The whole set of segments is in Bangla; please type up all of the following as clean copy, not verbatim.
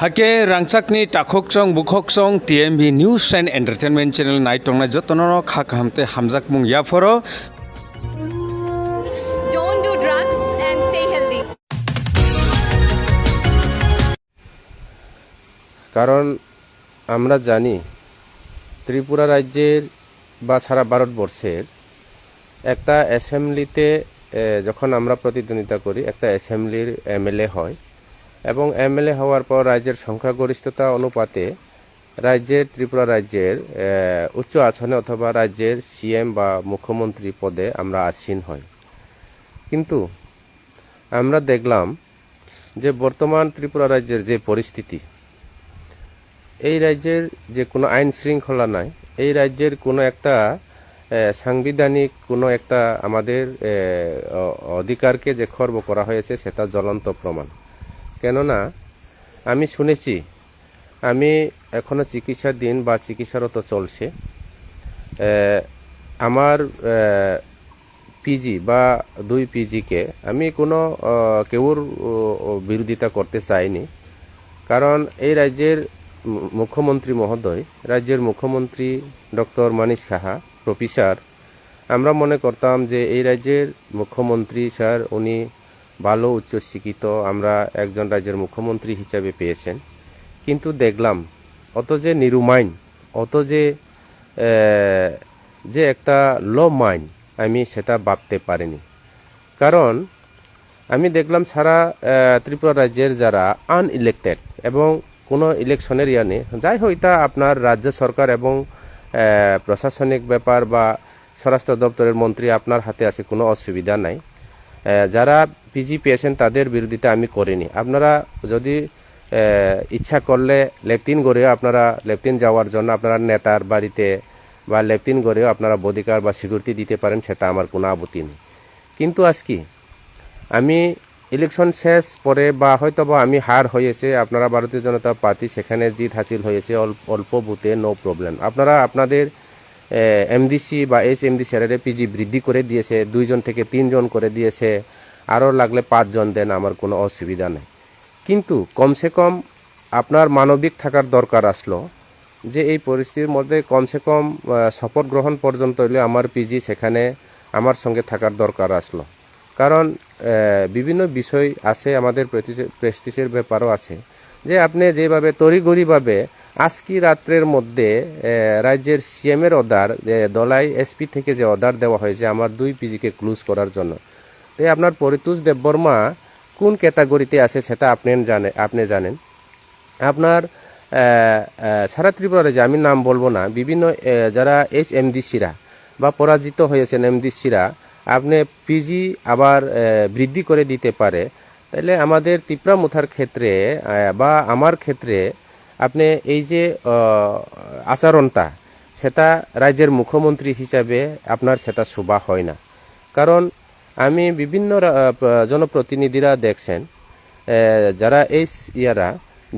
Hake rangchakni takhokchong bukhokchong TMV News and Entertainment Channel naitongnai jotono khakhamte hamjak mung yaporo. Don't do drugs and stay healthy. কারণ আমরা জানি ত্রিপুরা রাজ্যের বা সারা ভারতবর্ষের একটা অ্যাসেম্বলিতে যখন আমরা প্রতিদ্বন্দ্বিতা করি একটা অ্যাসেম্বলির এমএলএ হয় এবং এমএলএ হওয়ার পর রাজ্যের সংখ্যাগরিষ্ঠতা অনুপাতে ত্রিপুরা রাজ্যের উচ্চ আসনে অথবা রাজ্যের সিএম বা মুখ্যমন্ত্রী পদে আমরা আসীন হই। কিন্তু আমরা দেখলাম যে বর্তমান ত্রিপুরা রাজ্যের যে পরিস্থিতি, এই রাজ্যের যে কোনো আইন শৃঙ্খলা নাই, এই রাজ্যের কোনো একটা সাংবিধানিক কোনো একটা আমাদের অধিকারকে যে খর্ব করা হয়েছে সেটা জ্বলন্ত প্রমাণ। কেননা আমি শুনেছি, আমি এখনো চিকিৎসার দিন বা চিকিৎসারত চলছে, আমার পিজি বা 2 পিজিকে আমি কোনো কেউর বিরোধিতা করতে চাইনি। কারণ এই রাজ্যের মুখ্যমন্ত্রী মহোদয়, রাজ্যের মুখ্যমন্ত্রী ডক্টর মানিক সাহা প্রফেসর, আমরা মনে করতাম যে এই রাজ্যের মুখ্যমন্ত্রী স্যার উনি ভালো উচ্চশিক্ষিত, আমরা একজন রাজ্যের মুখ্যমন্ত্রী হিসাবে পেয়েছেন। কিন্তু দেখলাম অত যে নিরুমাইন, অত যে একটা লো মাইন্ড, আমি সেটা ভাবতে পারিনি। কারণ আমি দেখলাম সারা ত্রিপুরা রাজ্যের যারা আনইলেক্টেড এবং কোনো ইলেকশনের নেই, যাই হোক এটা আপনার রাজ্য সরকার এবং প্রশাসনিক ব্যাপার বা স্বরাষ্ট্র দপ্তরের মন্ত্রী আপনার হাতে আছে, কোনো অসুবিধা নাই। যারা পিজি পেয়েছেন তাদের বিরোধিতা আমি করিনি। আপনারা যদি ইচ্ছা করলে লেফটেন্যান্ট গড়েও আপনারা লেফটেন্যান্ট যাওয়ার জন্য আপনারা নেতার বাড়িতে বা লেফটেন্যান্ট গড়েও আপনারা বডিগার বা সিকিউরিটি দিতে পারেন, সেটা আমার কোনো আপত্তি নেই। কিন্তু আজকে আমি ইলেকশন শেষ পরে বা হয়তো বা আমি হার হয়েছে, আপনারা ভারতীয় জনতা পার্টি সেখানে জিত হাসিল হয়েছে অল্প বুথে, নো প্রবলেম। আপনারা আপনাদের এমডিসি বা এমডিসি পিজি বৃদ্ধি করে দিয়েছে, 2 জন থেকে 3 জন করে দিয়েছে, আরও লাগলে 5 জন দেন, আমার কোনো অসুবিধা নেই। কিন্তু কমসে কম আপনার মানবিক থাকার দরকার আসলো যে এই পরিস্থিতির মধ্যে কমসে কম শপথ গ্রহণ পর্যন্ত হলে আমার পিজি সেখানে আমার সঙ্গে থাকার দরকার আসলো। কারণ বিভিন্ন বিষয় আছে, আমাদের প্রেস্টিজের ব্যাপারও আছে, যে আপনি যেভাবে তড়িঘড়িভাবে আজকে রাত্রের মধ্যে রাজ্যের সিএমের অর্ডার, দলাই এসপি থেকে যে অর্ডার দেওয়া হয়েছে আমার 2 পিজিকে ক্লোজ করার জন্য, তাই আপনার পরিতোষ দেববর্মা কোন ক্যাটাগরিতে আছে সেটা আপনি জানেন। আপনার সারা ত্রিপুরা রাজ্যে, আমি নাম বলবো না, বিভিন্ন যারা এমডিসিরা বা পরাজিত হয়েছেন এমডিসিরা আপনি পিজি আবার বৃদ্ধি করে দিতে পারে। তাহলে আমাদের ত্রিপুরা মুথার ক্ষেত্রে বা আমার ক্ষেত্রে আপনি এই যে আচরণটা, সেটা রাজ্যের মুখ্যমন্ত্রী হিসাবে আপনার সেটা শোভা হয় না। কারণ আমি বিভিন্ন জনপ্রতিনিধিরা দেখছেন যারা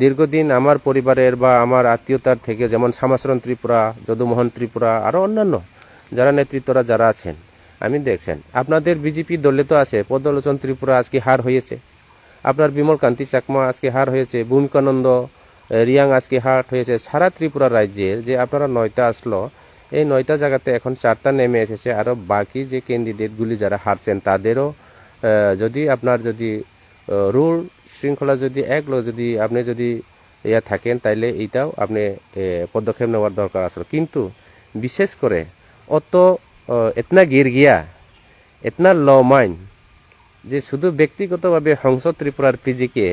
দীর্ঘদিন আমার পরিবারের বা আমার আত্মীয়তার থেকে, যেমন শ্যামাচরণ ত্রিপুরা, যদুমোহন ত্রিপুরা, আরও অন্যান্য যারা নেতৃত্বরা যারা আছেন, আমি দেখছেন আপনাদের বিজেপি দলে তো আছে পদ্মলোচন ত্রিপুরা আজকে হার হয়েছে, আপনার বিমল কান্তি চাকমা আজকে হার হয়েছে, ভূমিকানন্দ রিয়াং আজকে হার হয়েছে। সারা ত্রিপুরা রাজ্যের যে আপনারা 9টা আসলো, এই 9টা জায়গাতে এখন 4টা নেমে এসেছে। আরও বাকি যে ক্যান্ডিডেটগুলি যারা হারছেন তাদেরও যদি আপনার রুল শৃঙ্খলা যদি আপনি থাকেন, তাইলে এইটাও আপনি পদক্ষেপ নেওয়ার দরকার আসলো। কিন্তু বিশেষ করে অত এতনা গির গিয়া, এতনা ল মাইন্ড, যে শুধু ব্যক্তিগতভাবে হংস ত্রিপুরার পিজিকে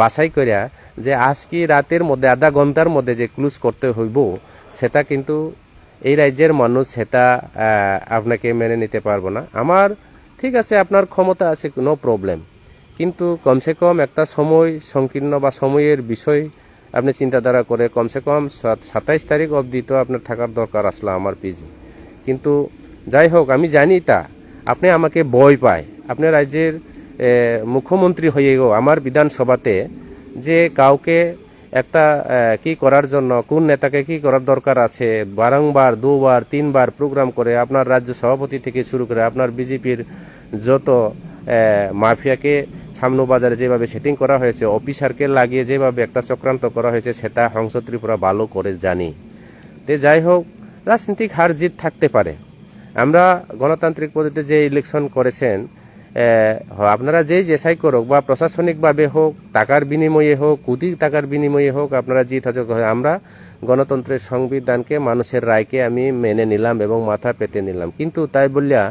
বাছাই করিয়া যে আজকে রাতের মধ্যে আধা ঘন্টার মধ্যে যে ক্লোজ করতে হইব, সেটা কিন্তু এই রাজ্যের মানুষ সেটা আপনাকে মেনে নিতে পারবো না। আমার ঠিক আছে, আপনার ক্ষমতা আছে, নো প্রবলেম, কিন্তু কমসে কম একটা সময় সংকীর্ণ বা সময়ের বিষয় আপনি চিন্তাধারা করে কমসে কম 27 তারিখ অবধি তো আপনার থাকার দরকার আসলো আমার পিজি। কিন্তু যাই হোক, আমি জানি তা আপনি আমাকে ভয় পায়। আপনি রাজ্যের মুখ্যমন্ত্রী হয়েও আমার বিধানসভাতে যে কাউকে একটা কি করার জন্য, কোন নেতাকে কি করার দরকার আছে, বারংবার 2 বার 3 বার প্রোগ্রাম করে আপনার রাজ্য সভাপতি থেকে শুরু করে আপনার বিজেপির যত মাফিয়াকে সামনু বাজারে যেভাবে সেটিং করা হয়েছে, অফিসারকে লাগিয়ে যেভাবে একটা চক্রান্ত করা হয়েছে, সেটা হংস ত্রিপুরা ভালো করে জানি। তে যাই হোক, রাজনৈতিক হার জিত থাকতে পারে। আমরা গণতান্ত্রিক পদ্ধতিতে যে ইলেকশন করেছেন, আপনারা যেই জেসাই করুক বা প্রশাসনিকভাবে হোক, টাকার বিনিময়ে হোক, কোটি টাকার বিনিময়ে হোক, আপনারা জিত হাজক হয়, আমরা গণতন্ত্রের সংবিধানকে, মানুষের রায়কে আমি মেনে নিলাম এবং মাথা পেতে নিলাম। কিন্তু তাই বললিয়া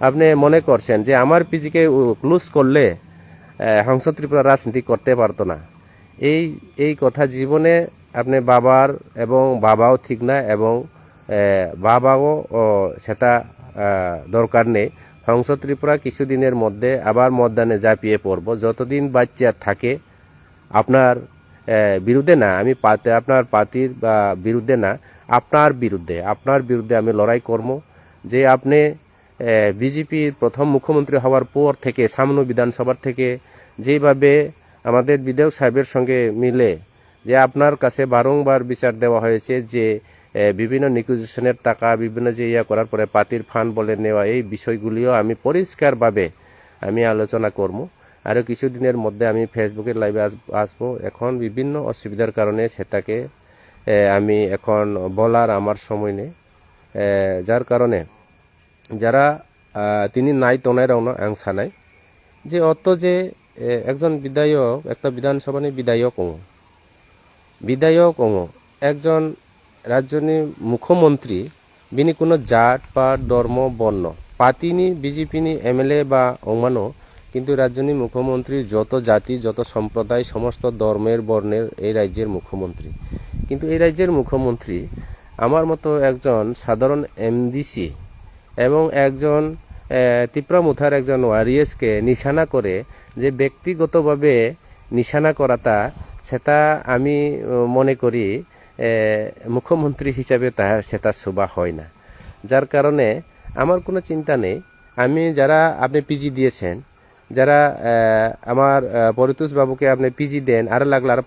আপনি মনে করছেন যে আমার পিজিকে ক্লোজ করলে হংস ত্রিপুরা রাজনীতি করতে পারতো না। এই কথা জীবনে আপনি বাবার এবং বাবাও ঠিক না, এবং বাবাও সেটা দরকার নেই। হংস ত্রিপুরা কিছুদিনের মধ্যে আবার মতদানে ঝাঁপিয়ে পড়ব। যতদিন বাচ্চা থাকে, আপনার বিরুদ্ধে না, আমি আপনার পার্টির বা বিরুদ্ধে না, আপনার বিরুদ্ধে আমি লড়াই করব। যে আপনি বিজেপির প্রথম মুখ্যমন্ত্রী হওয়ার পর থেকে সামনু বিধানসভার থেকে যেভাবে আমাদের বিধায়ক সাহেবের সঙ্গে মিলে যে আপনার কাছে বারংবার বিচার দেওয়া হয়েছে, যে বিভিন্ন নিকুজিশনের টাকা বিভিন্ন যে করার পরে পার্টির ফান্ড বলে নেওয়া, এই বিষয়গুলিও আমি পরিষ্কারভাবে আমি আলোচনা করব। আরও কিছুদিনের মধ্যে আমি ফেসবুকের লাইভে আসবো। এখন বিভিন্ন অসুবিধার কারণে সেটাকে আমি এখন বলার আমার সময় নেই, যার কারণে যারা তিনি নাই তনায় রওনা আং সানাই যে অত যে একজন বিধায়ক, একটা বিধানসভা বিধায়ক একজন রাজ্যনি মুখ্যমন্ত্রী, বিনি কোনো জাত বা ধর্ম বর্ণ পাতিনি বিজেপিনি এমএলএ বা অমানো, কিন্তু রাজ্যনি মুখ্যমন্ত্রী যত জাতি যত সম্প্রদায় সমস্ত ধর্মের বর্ণের এই রাজ্যের মুখ্যমন্ত্রী। কিন্তু এই রাজ্যের মুখ্যমন্ত্রী আমার মতো একজন সাধারণ এমডিসি এবং একজন তিপ্রামুথার একজন ওয়ারিয়াসকে নিশানা করে যে ব্যক্তিগতভাবে নিশানা করাটা, সেটা আমি মনে করি মুখ্যমন্ত্রী হিসাবে সেটা শোভা হয় না। যার কারণে আমার কোনো চিন্তা নেই। আমি যারা আপনি পিজি দিয়েছেন, যারা আমার পরিতোষ বাবুকে আপনি পিজি দেন, আরও লাগলে আর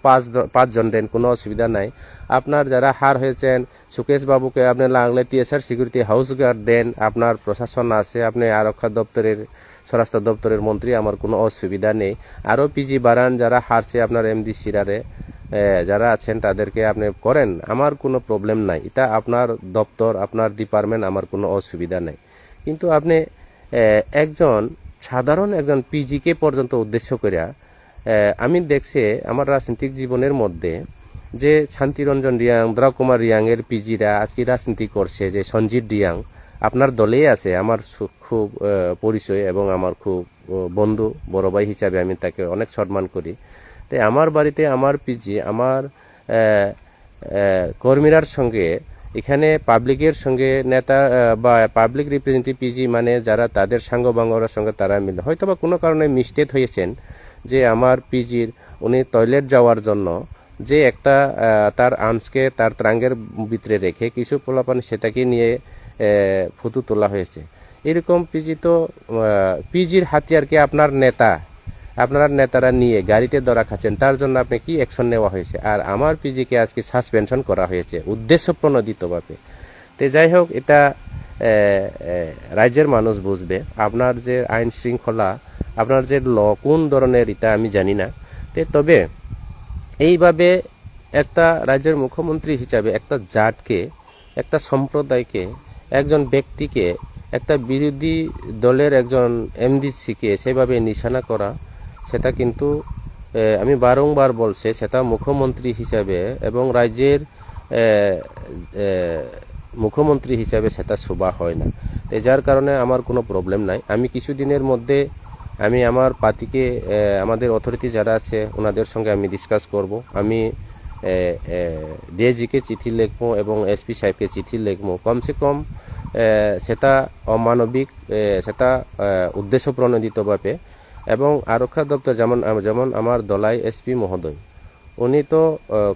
পাঁচজন দেন, কোনো অসুবিধা নাই। আপনার যারা হার হয়েছেন, সুকেশ বাবুকে আপনি লাগলে টিএসআর সিকিউরিটি হাউস গার্ড দেন, আপনার প্রশাসন আছে, আপনি আরক্ষা দপ্তরের স্বরাষ্ট্র দপ্তরের মন্ত্রী, আমার কোনো অসুবিধা নেই। আরও পিজি বাড়ান, যারা হারছে আপনার এমডি সিরারে যারা আছেন তাদেরকে আপনি করেন, আমার কোনো প্রবলেম নাই। এটা আপনার দপ্তর, আপনার ডিপার্টমেন্ট, আমার কোনো অসুবিধা নাই। কিন্তু আপনি একজন সাধারণ একজন পিজিকে পর্যন্ত উদ্দেশ্য করিয়া আমি দেখছি আমার রাজনৈতিক জীবনের মধ্যে যে শান্তিরঞ্জন রিয়াং, দ্রাকুমার রিয়াংয়ের পিজিরা আজকে রাজনীতি করছে, যে সঞ্জিত রিয়াং আপনার দলেই আছে, আমার খুব পরিচয় এবং আমার খুব বন্ধু, বড় ভাই হিসাবে আমি তাকে অনেক সম্মান করি। তাই আমার বাড়িতে আমার পিজি, আমার কর্মীরার সঙ্গে, এখানে পাবলিকের সঙ্গে নেতা বা পাবলিক রিপ্রেজেন্টেটিভ পিজি মানে যারা তাদের সাঙ্গবাঙ্গরার সঙ্গে তারা মিলে হয়তো বা কোনো কারণে মিস্টেক হয়েছেন, যে আমার পিজির উনি টয়লেট যাওয়ার জন্য যে একটা তার আর্মসকে তার ত্রাঙ্গের ভিতরে রেখে কিছু পোলাপান সেটাকে নিয়ে ফটো তোলা হয়েছে। এরকম পিজি তো পিজির হাতিয়ারকে আপনার নেতারা নিয়ে গাড়িতে ধরা খাচ্ছেন, তার জন্য আপনি কি অ্যাকশন নেওয়া হয়েছে? আর আমার পিজিকে আজকে সাসপেনশন করা হয়েছে উদ্দেশ্য প্রণোদিতভাবে। তো যাই হোক, এটা রাজ্যের মানুষ বুঝবে। আপনার যে আইন শৃঙ্খলা, আপনার যে ল কোন ধরনের, এটা আমি জানি না। তবে এইভাবে একটা রাজ্যের মুখ্যমন্ত্রী হিসাবে একটা জাতকে, একটা সম্প্রদায়কে, একজন ব্যক্তিকে, একটা বিরোধী দলের একজন এমডিসিকে সেভাবে নিশানা করা, সেটা কিন্তু আমি বারংবার বলছি, সেটা মুখ্যমন্ত্রী হিসাবে এবং রাজ্যের মুখ্যমন্ত্রী হিসাবে সেটা শোভা হয় না। তো যার কারণে আমার কোনো প্রবলেম নাই। আমি কিছুদিনের মধ্যে আমি আমার পার্টিকে, আমাদের অথরিটি যারা আছে ওনাদের সঙ্গে আমি ডিসকাস করব। আমি ডিআইজিকে চিঠি লিখবো এবং এসপি সাহেবকে চিঠি লিখবো, কমসে কম সেটা অমানবিক, সেটা উদ্দেশ্য প্রণোদিতভাবে। এবং আরক্ষা দপ্তর যেমন আমার দলাই এসপি মহোদয়, উনি তো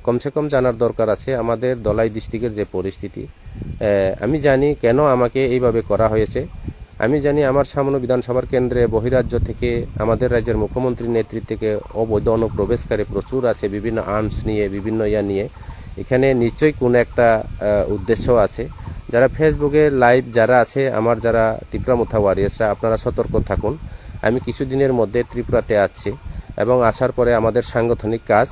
কমসে কম জানার দরকার আছে আমাদের দলাই ডিস্ট্রিক্টের যে পরিস্থিতি। আমি জানি কেন আমাকে এইভাবে করা হয়েছে। আমি জানি আমার সামনে বিধানসভার কেন্দ্রে বহিরাজ্য থেকে আমাদের রাজ্যের মুখ্যমন্ত্রীর নেতৃত্ব থেকে অবৈধ অনুপ্রবেশকারী প্রচুর আছে, বিভিন্ন আর্মস নিয়ে, বিভিন্ন নিয়ে। এখানে নিশ্চয়ই কোনো একটা উদ্দেশ্য আছে। যারা ফেসবুকে লাইভ যারা আছে, আমার যারা তিপ্রামুথা ওয়ারিয়ার্সরা, আপনারা সতর্ক থাকুন। আমি কিছুদিনের মধ্যে ত্রিপুরাতে আছি এবং আসার পরে আমাদের সাংগঠনিক কাজ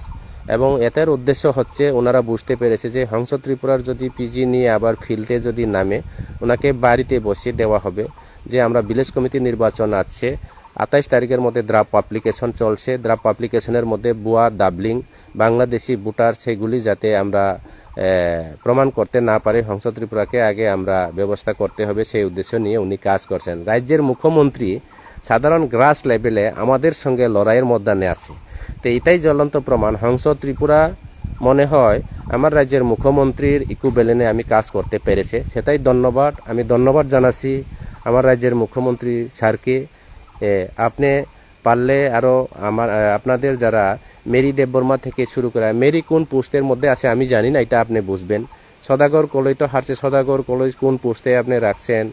এবং এটার উদ্দেশ্য হচ্ছে ওনারা বুঝতে পেরেছে যে হংস ত্রিপুরার যদি পিজি নিয়ে আবার ফিল্ডে যদি নামে ওনাকে বাড়িতে বসিয়ে দেওয়া হবে যে আমরা ভিলেজ কমিটি নির্বাচন আছে 28 তারিখের মধ্যে ড্রাফট অ্যাপ্লিকেশন চলছে ড্রাফট অ্যাপ্লিকেশনের মধ্যে ভুয়া দাবলিং বাংলাদেশি ভোটার সেগুলি যাতে আমরা প্রমাণ করতে না পারে হংস ত্রিপুরাকে আগে আমরা ব্যবস্থা করতে হবে সেই উদ্দেশ্য নিয়ে উনি কাজ করছেন রাজ্যের মুখ্যমন্ত্রী সাধারণ গ্রাস লেভেলে আমাদের সঙ্গে লড়াইয়ের ময়দানে আছে তো এটাই জ্বলন্ত প্রমাণ হংস ত্রিপুরা মনে হয় আমার রাজ্যের মুখ্যমন্ত্রীর ইকুইভ্যালেন্টে আমি কাজ করতে পেরেছে সেটাই আমি ধন্যবাদ জানাচ্ছি আমার রাজ্যের মুখ্যমন্ত্রী স্যারকে আপনি পারলে আরও আপনাদের যারা মেরি দেববর্মা থেকে শুরু করে মেরি কোন পোস্টের মধ্যে আছে আমি জানি না এটা আপনি বুঝবেন সদাগর কলেজ তো হারছে সদাগর কলেজ কোন পোস্টে আপনি রাখছেন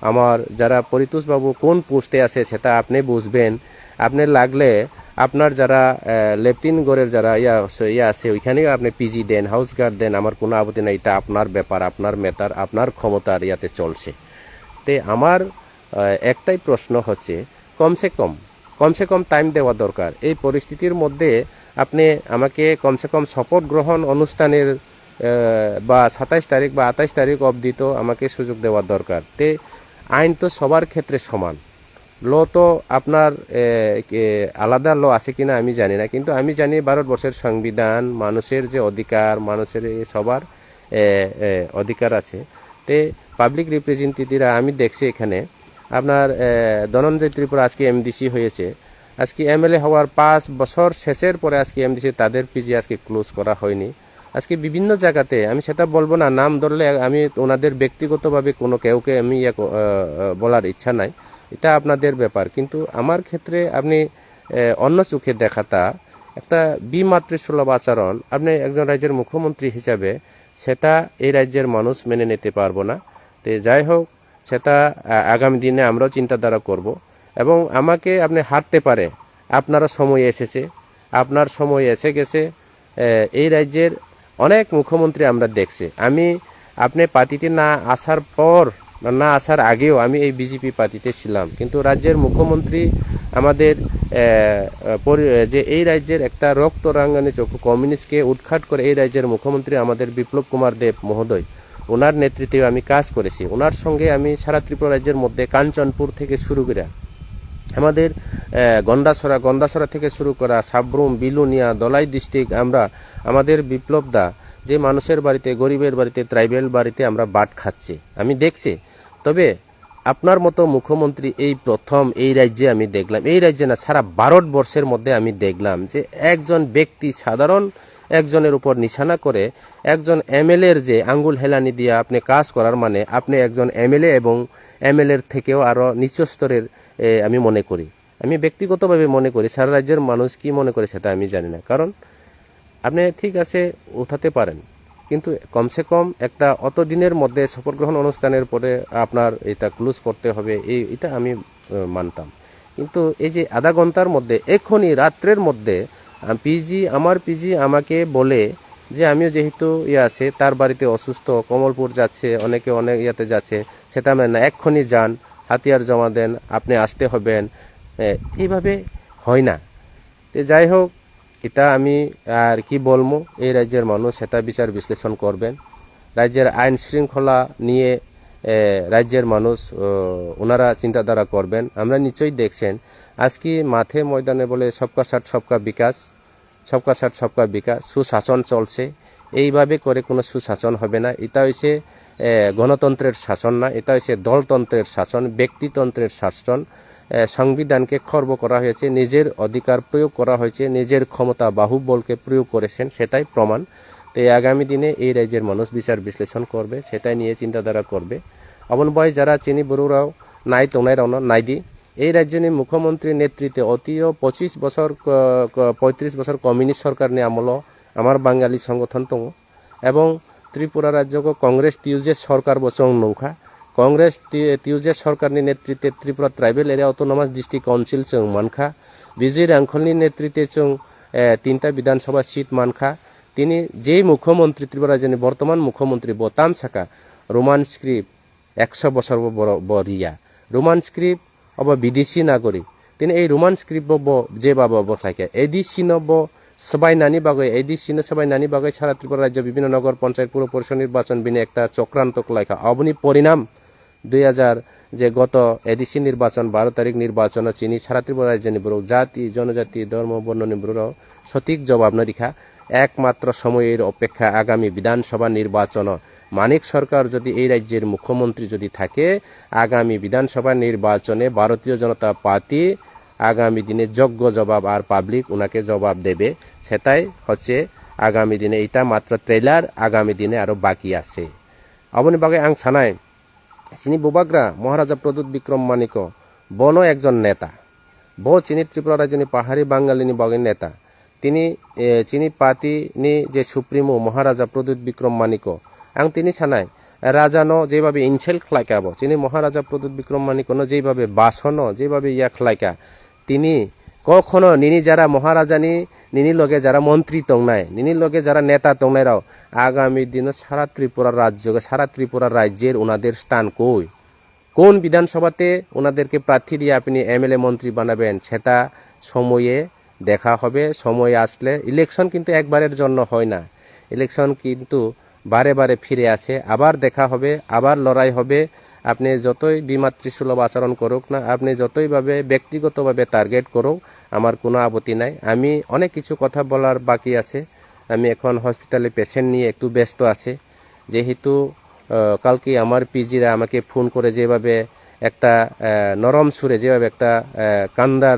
আমার যারা পরিতোষ বাবু কোন পোস্টে আছে সেটা আপনি বুঝবেন আপনি লাগলে আপনার যারা লেফটিনগড়ের যারা ইয়া আছে ওইখানেও আপনি পিজি দেন হাউস গার্ড দেন আমার কোনো আপত্তি নাই এটা আপনার ব্যাপার আপনার মেটার আপনার ক্ষমতার ইয়াতে চলছে তে আমার একটাই প্রশ্ন হচ্ছে কমসে কম টাইম দেওয়া দরকার এই পরিস্থিতির মধ্যে আপনি আমাকে কমসে কম শপথ গ্রহণ অনুষ্ঠানের বা 27 তারিখ বা 28 তারিখ অবধি তো আমাকে সুযোগ দেওয়া দরকার তে আইন তো সবার ক্ষেত্রে সমান ল তো আপনার আলাদা ল আছে কিনা আমি জানি না কিন্তু আমি জানি ভারতবর্ষের সংবিধান মানুষের যে অধিকার মানুষের সবার অধিকার আছে তে পাবলিক রিপ্রেজেন্টেটিভরা আমি দেখছি এখানে আপনার ধনঞ্জয় ত্রিপুরা আজকে এমডিসি হয়েছে আজকে এমএলএ হওয়ার 5 বছর শেষের পরে আজকে এমডিসি তাদের পিজি আজকে ক্লোজ করা হয়নি আজকে বিভিন্ন জায়গাতে আমি সেটা বলবো না নাম ধরলে আমি ওনাদের ব্যক্তিগতভাবে কোনো কেউকে আমি বলার ইচ্ছা নাই এটা আপনাদের ব্যাপার কিন্তু আমার ক্ষেত্রে আপনি অন্য চোখে দেখাটা একটা বিমাতৃসুলভ আচরণ আপনি একজন রাজ্যের মুখ্যমন্ত্রী হিসাবে সেটা এই রাজ্যের মানুষ মেনে নিতে পারবো না তো যাই হোক সেটা আগামী দিনে আমরাও চিন্তাধারা করব এবং আমাকে আপনি হারতে পারে আপনারও সময় এসেছে আপনার সময় এসে গেছে এই রাজ্যের অনেক মুখ্যমন্ত্রী আমরা দেখছি আপনি পার্টিতে না আসার পর না আসার আগেও আমি এই বিজেপি পার্টিতে ছিলাম কিন্তু রাজ্যের মুখ্যমন্ত্রী আমাদের যে এই রাজ্যের একটা রক্ত রাঙ্গানি চক্ষু কমিউনিস্টকে উৎখাত করে এই রাজ্যের মুখ্যমন্ত্রী আমাদের বিপ্লব কুমার দেব মহোদয় ওনার নেতৃত্বে আমি কাজ করেছি ওনার সঙ্গে আমি সারা ত্রিপুরা রাজ্যের মধ্যে কাঞ্চনপুর থেকে শুরু করে আমাদের গন্ডাছড়া থেকে শুরু করা সাবরুম বিলুনিয়া দলাই ডিস্ট্রিক্ট আমরা আমাদের বিপ্লবদা যে মানুষের বাড়িতে গরিবের বাড়িতে ট্রাইবেল বাড়িতে আমরা বাট খাচ্ছি আমি দেখছি তবে আপনার মতো মুখ্যমন্ত্রী এই প্রথম এই রাজ্যে আমি দেখলাম এই রাজ্যে না সারা ভারতবর্ষের মধ্যে আমি দেখলাম যে একজন ব্যক্তি সাধারণ একজনের উপর নিশানা করে একজন এমএলএর যে আঙ্গুল হেলানি দিয়ে আপনি কাজ করার মানে আপনি একজন এমএলএ এবং এমএলএর থেকেও আরও নিচু স্তরের আমি মনে করি আমি ব্যক্তিগতভাবে মনে করি সারা রাজ্যের মানুষ কি মনে করে সেটা আমি জানি না কারণ আপনি ঠিক আছে উঠাতে পারেন কিন্তু কমসে কম একটা অত দিনের মধ্যে শপথ গ্রহণ অনুষ্ঠানের পরে আপনার এটা ক্লোজ করতে হবে এটা আমি মানতাম কিন্তু এই যে আধা ঘন্টার মধ্যে এখনই রাত্রের মধ্যে আমার পিজি আমাকে বলে যে আমিও যেহেতু আছে তার বাড়িতে অসুস্থ কমলপুর যাচ্ছে অনেকে অনেক ইয়াতে যাচ্ছে সেটা মানে না এক্ষুনি যান হাতিয়ার জমা দেন আপনি আসতে হবেন এইভাবে হয় না যাই হোক এটা আমি আর কি বলবো এই রাজ্যের মানুষ সেটা বিচার বিশ্লেষণ করবেন রাজ্যের আইন শৃঙ্খলা নিয়ে রাজ্যের মানুষ ওনারা চিন্তাধারা করবেন আমরা নিশ্চয়ই দেখছেন আজকে মাঠে ময়দানে বলে সবকা সাথ সবকা বিকাশ সুশাসন চলছে এইভাবে করে কোনো সুশাসন হবে না এটা হচ্ছে গণতন্ত্রের শাসন না এটা হচ্ছে দলতন্ত্রের শাসন ব্যক্তিতন্ত্রের শাসন সংবিধানকে খর্ব করা হয়েছে নিজের অধিকার প্রয়োগ করা হয়েছে নিজের ক্ষমতা বাহুবলকে প্রয়োগ করেছেন সেটাই প্রমাণ তো আগামী দিনে এই রাজ্যের মানুষ বিচার বিশ্লেষণ করবে সেটাই নিয়ে চিন্তাধারা করবে অবনবয় যারা চিনি বড়ুরাও নাই তোনাই রাও নাই দি এই রাজ্যের মুখ্যমন্ত্রীর নেতৃত্বে অতীয় 35 বছর কমিউনিস্ট সরকার নিয়ে আমল আমার বাঙালি সংগঠন দङ এবং ত্রিপুরা রাজ্যকে কংগ্রেস টিউজে সরকার বসং নৌখা কংগ্রেস টিউজে সরকারनि नेतृत्वे Tripura tribal area autonomous district council जों मानखा विजय रांखलनि नेतृत्वे जों 3टा विधानसभा सीट मानखा তিনি যে মুখ্যমন্ত্রী ত্রিপুরা রাজ্যের বর্তমান মুখ্যমন্ত্রী বোতাম সাকা রোমান স্ক্রিপ্ট 100 বছর বরিয়া রোমান স্ক্রিপ্ট অব বিদেশি নাগরিক তিনি এই রোমান স্ক্রিপ্ট যেভাবে বসাইকে এদিসিনব সবাইনানি বাগৈ এদিসিন সবাইনানি বাগৈ সারা ত্রিপুরা রাজ্য বিভিন্ন নগর পঞ্চায়েত পুর পরিষদ নির্বাচন বিনে একটা চক্রান্ত লাইকা অবনি পরিণাম 2000 যে গত এডিসি নির্বাচন 12 তারিখ নির্বাচন চিনি সারা ত্রিপুরা রাজ্য নিবরক জাতি জনজাতি ধর্ম বর্ণ নিবরক সঠিক জবাব নরিখা একমাত্র সময়ের অপেক্ষা আগামী বিধানসভা নির্বাচন মানিক সরকার যদি এই রাজ্যের মুখ্যমন্ত্রী যদি থাকে আগামী বিধানসভা নির্বাচনে ভারতীয় জনতা পার্টি আগামী দিনে যোগ্য জবাব আর পাবলিক ওনাকে জবাব দেবে সেটাই হচ্ছে আগামী দিনে এটা মাত্র ট্রেলার আগামী দিনে আরো বাকি আছে অবনি বাগে আং সানাই চিনি বুবাগ্রা মহারাজা প্রদ্যুৎ বিক্রম মানিক বনো একজন নেতা চিনি ত্রিপুরা রাজ্যনি পাহাড়ি বাঙালিনি বগের নেতা তিনি চিনি পার্টি নি যে সুপ্রিমো মহারাজা প্রদ্যুৎ বিক্রম মানিক আং তিনি সানাই রাজানো যেভাবে ইনসেল খাইকাব চিনি মহারাজা প্রদ্যুৎ বিক্রম মানিকনো যেভাবে বাসনো যেভাবে ইয়া খাইকা তিনি কখনো নিনি যারা মহারাজানি নিনি লগে যারা মন্ত্রী তংনায় নিনি লগে যারা নেতা তংনায় রাও আগামী দিনে সারা ত্রিপুরা রাজ্য সারা ত্রিপুরা রাজ্যের ওনাদের স্থান কই কোন বিধানসভাতে ওনাদেরকে প্রার্থী দিয়ে আপনি এমএলএ মন্ত্রী বানাবেন সেটা সময়ে দেখা হবে সময় আসলে ইলেকশন কিন্তু একবারের জন্য হয় না ইলেকশন কিন্তু বারে বারে ফিরে আছে আবার দেখা হবে আবার লড়াই হবে আপনি যতই বিমাতৃসুলভ আচরণ করুক না আপনি যতইভাবে ব্যক্তিগতভাবে টার্গেট করুক আমার কোনো আপত্তি নাই আমি অনেক কিছু কথা বলার বাকি আছে আমি এখন হসপিটালে পেশেন্ট নিয়ে একটু ব্যস্ত আছে যেহেতু কালকে আমার পিজিরা আমাকে ফোন করে যেভাবে একটা নরম সুরে যেভাবে একটা কান্দার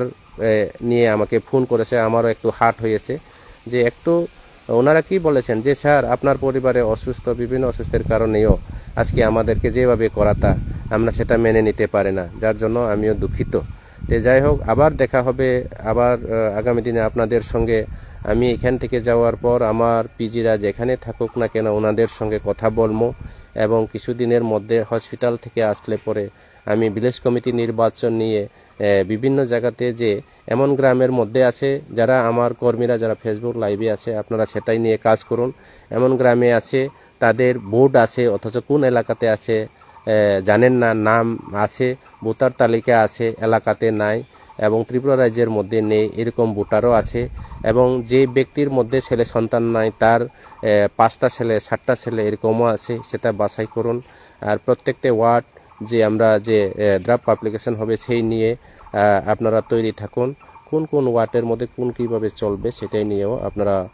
নিয়ে আমাকে ফোন করেছে আমারও একটু হার্ট হয়েছে যে একটু ওনারা কি বলেছেন যে স্যার আপনার পরিবারে অসুস্থ বিভিন্ন অসুস্থের কারণেও আজকে আমাদেরকে যেভাবে করাতা আমরা সেটা মেনে নিতে পারে না যার জন্য আমিও দুঃখিত তো যাই হোক আবার দেখা হবে আবার আগামী দিনে আপনাদের সঙ্গে আমি এখান থেকে যাওয়ার পর আমার পিজিরা যেখানে থাকুক না কেন ওনাদের সঙ্গে কথা বলবো এবং কিছুদিনের মধ্যে হসপিটাল থেকে আসলে পরে আমি ভিলেজ কমিটি নির্বাচন নিয়ে বিভিন্ন জায়গাতে যে এমন গ্রামের মধ্যে আছে যারা আমার কর্মীরা যারা ফেসবুক লাইভে আছে আপনারা সেটাই নিয়ে কাজ করুন এমন গ্রামে আছে তাদের বোর্ড আছে অথচ কোন এলাকাতে আছে জানেন না নাম আছে ভোটার তালিকা আছে এলাকাতে নাই এবং ত্রিপুরা রাজ্যের মধ্যে নেই এরকম ভোটারও আছে এবং যে ব্যক্তির মধ্যে ছেলে সন্তান নাই তার 5টা ছেলে 7টা ছেলে এরকমও আছে সেটা বাছাই করুন আর প্রত্যেকটা ওয়ার্ড যে আমরা যে ড্রাফট পাবলিকেশন হবে সেই নিয়ে আপনারা তৈরি থাকুন কোন কোন ওয়ার্ডের মধ্যে কোন কীভাবে চলবে সেটাই নিয়েও আপনারা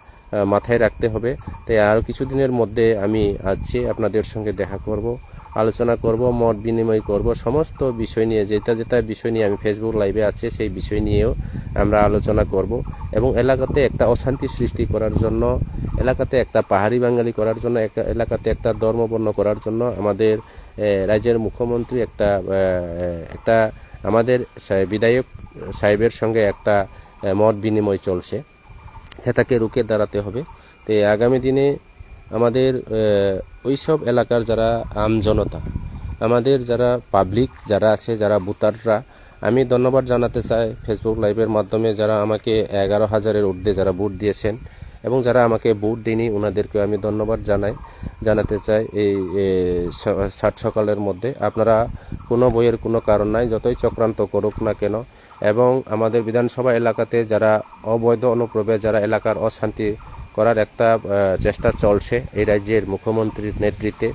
মাথায় রাখতে হবে তাই আরও কিছুদিনের মধ্যে আমি আছি আপনাদের সঙ্গে দেখা করব আলোচনা করব মত বিনিময় করব সমস্ত বিষয় নিয়ে যেটা বিষয় নিয়ে আমি ফেসবুক লাইভে আছে সেই বিষয় নিয়েও আমরা আলোচনা করব এবং এলাকাতে একটা অশান্তি সৃষ্টি করার জন্য এলাকাতে একটা পাহাড়ি বাঙালি করার জন্য এলাকাতে একটা ধর্মবর্ণ করার জন্য আমাদের রাজ্যের মুখ্যমন্ত্রী একটা আমাদের বিধায়ক সাহেবের সঙ্গে একটা মত বিনিময় চলছে সেটাকে রুখে দাঁড়াতে হবে তো আগামী দিনে আমাদের ওইসব এলাকার যারা জনতা আমাদের যারা পাবলিক যারা আছে যারা ভোটাররা আমি ধন্যবাদ জানাতে চাই ফেসবুক লাইভের মাধ্যমে যারা আমাকে 11,000-এর ঊর্ধ্বে যারা ভোট দিয়েছেন এবং যারা আমাকে ভোট দেয়নি ওনাদেরকে আমি ধন্যবাদ জানাতে চাই এই সাত সকালের মধ্যে আপনারা কোনো বইয়ের কোনো কারণ নাই যতই চক্রান্ত করুক না কেন এবং আমাদের বিধানসভা এলাকাতে যারা অবৈধ অনুপ্রবেশ যারা এলাকার অশান্তি করার একটা চেষ্টা চলছে এই রাজ্যের মুখ্যমন্ত্রীর নেতৃত্বে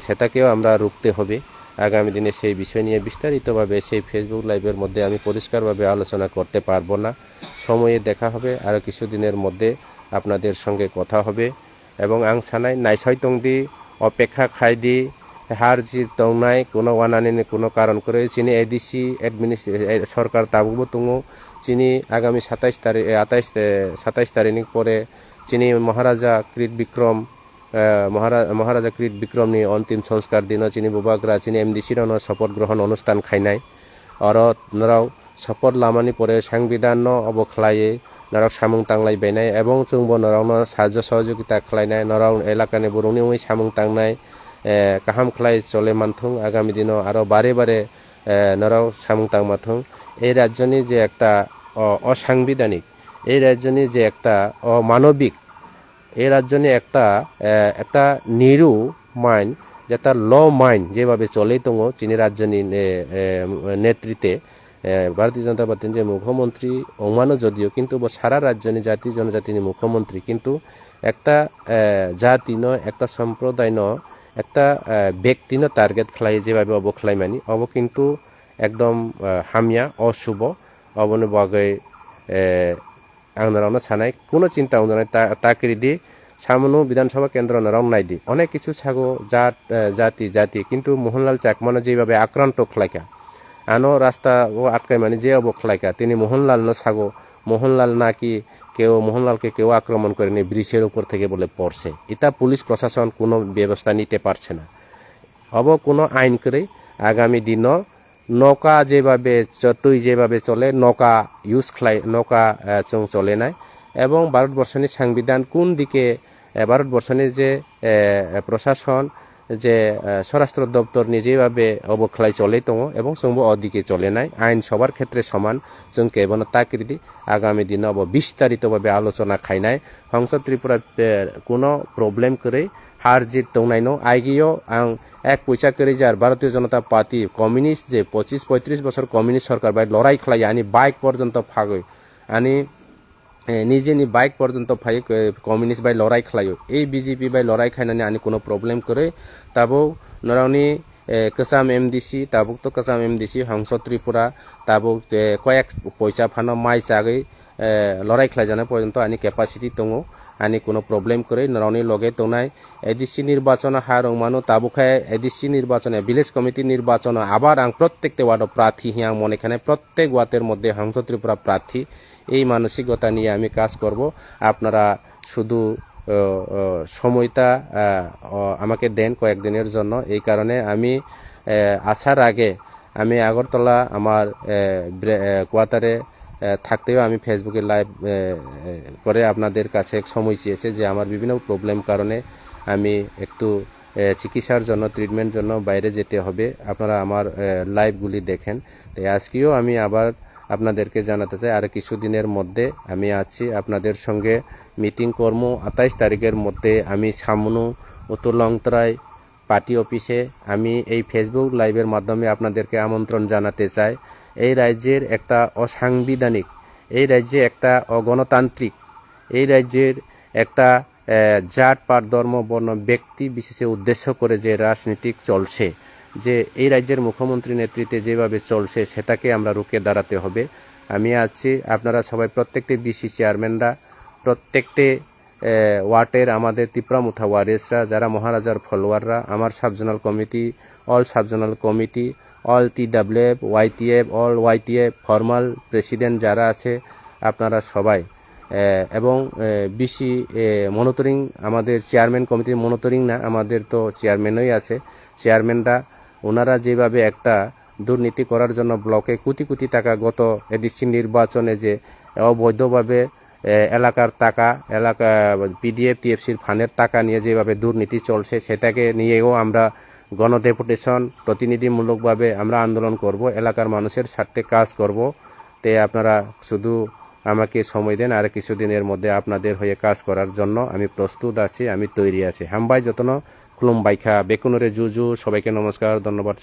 সেটাকেও আমরা রুখতে হবে আগামী দিনে সেই বিষয় নিয়ে বিস্তারিতভাবে সেই ফেসবুক লাইভের মধ্যে আমি পরিষ্কারভাবে আলোচনা করতে পারবো না সময়ে দেখা হবে আরও কিছুদিনের মধ্যে আপনাদের সঙ্গে কথা হবে এবং আং সানাই নাইসয় তংদি অপেক্ষা খাইদি হার জিত তংনাই কোনো ওয়ানানি কোনো কারণ করে চিনি এডিসি সরকার তাবুবো তুঙো চিনি আগামী 27 তারিখ পরে চিনি মহারাজা কৃত বিক্রম মহারাজা কৃত বিক্রমনি অন্তিম সংস্কার দিন চিনি বুবাগ্রা চিনি এমডিসির শপথ গ্রহণ অনুষ্ঠান খাইনাই অরত নরাও শপথ লামানি পরে সাংবিধান অবখলায়ে নরাও সামুং তাংলাই বাইনাই এবং চুংব নরাवनो সাহায্য সহযোগিতা খালাইনাই নরাव এলাকানি বরুনি ওই সামুং তাংনাই কাহাম খালাই চলে মানথুং আগামী দিনও আরও বারে বারে নরাव সামুং তাং মাথুং এই রাজ্যনি যে একটা অসাংবিধানিক এই রাজ্যনি যে একটা অমানবিক এই রাজ্যনি একটা নিরু মাইন যেটা ল মাইন যেভাবে চলেই দङ চিনি রাজ্যনি নেতৃত্বে ভারতীয় জনতা পার্টির যে মুখ্যমন্ত্রী ওমানো যদিও কিন্তু সারা রাজ্যনি জাতি জনজাতিনি মুখ্যমন্ত্রী কিন্তু একটা জাতি ন একটা সম্প্রদায় ন একটা ব্যক্তি ন টার্গেট খালাই যেভাবে অব খালাইমানি অব কিন্তু একদম হামিয়া অশুভ অবনে বাগে আংনারাवनो সানাই কোনো চিন্তা উন্নয়ন তাকরি দি সামনো বিধানসভা কেন্দ্র নারাও নাইদি অনেক কিছু ছাগো জাতি কিন্তু মোহনলাল চাকমানো যেভাবে আক্রান্ত খালাইকা আনো রাস্তা ও আটকাই মানে যে অব খালাইকা তিনি মোহনলাল ন ছাগো মোহনলাল নাকি মোহনলালকে কেউ আক্রমণ করেনি ব্রিজের উপর থেকে বলে পড়ছে এটা পুলিশ প্রশাসন কোনো ব্যবস্থা নিতে পারছে না অব কোনো আইন করে আগামী দিন নৌকা যেভাবে যতই যেভাবে চলে নৌকা ইউজ খাই নৌকা চলে নাই এবং ভারতবর্ষের সংবিধান কোন দিকে ভারতবর্ষের যে প্রশাসন যে স্বরাষ্ট্র দপ্তর যেভাবে অবখলাই চলে দङ এবং जोंबो অদিকে চলে নাই আইন সবার ক্ষেত্রে সমান जों কেবল তাকৃতি আগামী দিন বিস্তারিতভাবে আলোচনা খাইনাই সংসদ ত্রিপুরা কোনো প্রবলেম করে হার জিত দংনাইনো আইগিও আং এক পয়সা করে যার ভারতীয় জনতা পার্টি কমিউনিস্ট যে 25-35 বছর কমিউনিস্ট সরকার বাই লড়াই খালাই আনি বাইক পর্যন্ত ফাগৈ আনি নিজেনি বাইক পর্যন্ত ফাই কমিউনিস্ট বাই লড়াই খালাইও এই বিজেপি বাই লড়াই খাইনানি আনি কোনো প্রবলেম করে তাবো নরাউনি কাসাম এমডিসি তাবুক তো কাসাম এমডিসি সংসদ ত্রিপুরা তাবুক কয়েক পয়সা ফানো মাই চাগৈ লড়াই খালাই জানা পর্যন্ত আনি ক্যাপাসিটি দङ আনি কোনো প্রবলেম করে নরাউনি লগে দনাই এডিসি নির্বাচন হার মানো তাবুখায় এডিসি নির্বাচনে ভিলেজ কমিটি নির্বাচন আবার আং প্রত্যেকটা ওয়ার্ড প্রার্থী হিয়াং মনেখানে প্রত্যেক ওয়ার্ডের মধ্যে সংসদ ত্রিপুরা প্রার্থী এই মানসিকতা নিয়ে আমি কাজ করব আপনারা শুধু সময়টা আমাকে দেন কয়েকদিনের জন্য এই কারণে আমি আসার আগে আমি আগরতলা আমার কোয়ার্টারে থাকতেও আমি ফেসবুকে লাইভ করে আপনাদের কাছে সময় চেয়েছে যে আমার বিভিন্ন প্রবলেম কারণে আমি একটু চিকিৎসার জন্য ট্রিটমেন্ট জন্য বাইরে যেতে হবে আপনারা আমার লাইভগুলি দেখেন তাই আজকেও আমি আবার আপনাদেরকে জানাতে চাই আর কিছুদিনের মধ্যে আমি আছি আপনাদের সঙ্গে মিটিং কর্ম 28 তারিখের মধ্যে আমি সামনু উত্তরলংতরায় পার্টি অফিসে আমি এই ফেসবুক লাইভের মাধ্যমে আপনাদেরকে আমন্ত্রণ জানাতে চাই এই রাজ্যের একটা অসাংবিধানিক এই রাজ্যে একটা অগণতান্ত্রিক এই রাজ্যের একটা জাত পাট ধর্ম বর্ণ ব্যক্তি বিশেষে উদ্দেশ্য করে যে রাজনীতিক চলছে যে এই রাজ্যের মুখ্যমন্ত্রী নেতৃত্বে যেভাবে চলছে সেটাকে আমরা রুখে দাঁড়াতে হবে আমি আছি আপনারা সবাই প্রত্যেকটি বিসি চেয়ারম্যানরা প্রত্যেকটি ওয়ার্ডের আমাদের ত্রিপুরামুথা ওয়ারিসরা যারা মহারাজার ফলোয়াররা আমার subzonal committee all subzonal committee all TWF YTF all YTF formal president যারা আছে আপনারা সবাই এবং বিসি মনিটরিং আমাদের চেয়ারম্যান কমিটির মনিটরিং না আমাদের তো চেয়ারম্যানই আছে চেয়ারম্যানরা ওনারা যেভাবে একটা দুর্নীতি করার জন্য ব্লকে কোটি কোটি টাকা গত এডিসি নির্বাচনে যে অবৈধভাবে এলাকার টাকা এলাকা PDF TFCর ফান্ডের টাকা নিয়ে যেভাবে দুর্নীতি চলছে সেটাকে নিয়েও আমরা গণডেপুটেশন প্রতিনিধিমূলকভাবে আমরা আন্দোলন করব এলাকার মানুষের স্বার্থে কাজ করব তাই আপনারা শুধু আমাকে সময় দেন আর কিছুদিনের মধ্যে আপনাদের হয়ে কাজ করার জন্য আমি প্রস্তুত আছি আমি তৈরি আছি হামবাই যতন খুলুম বাইখা বেকুনরে জুজু সবাইকে নমস্কার ধন্যবাদ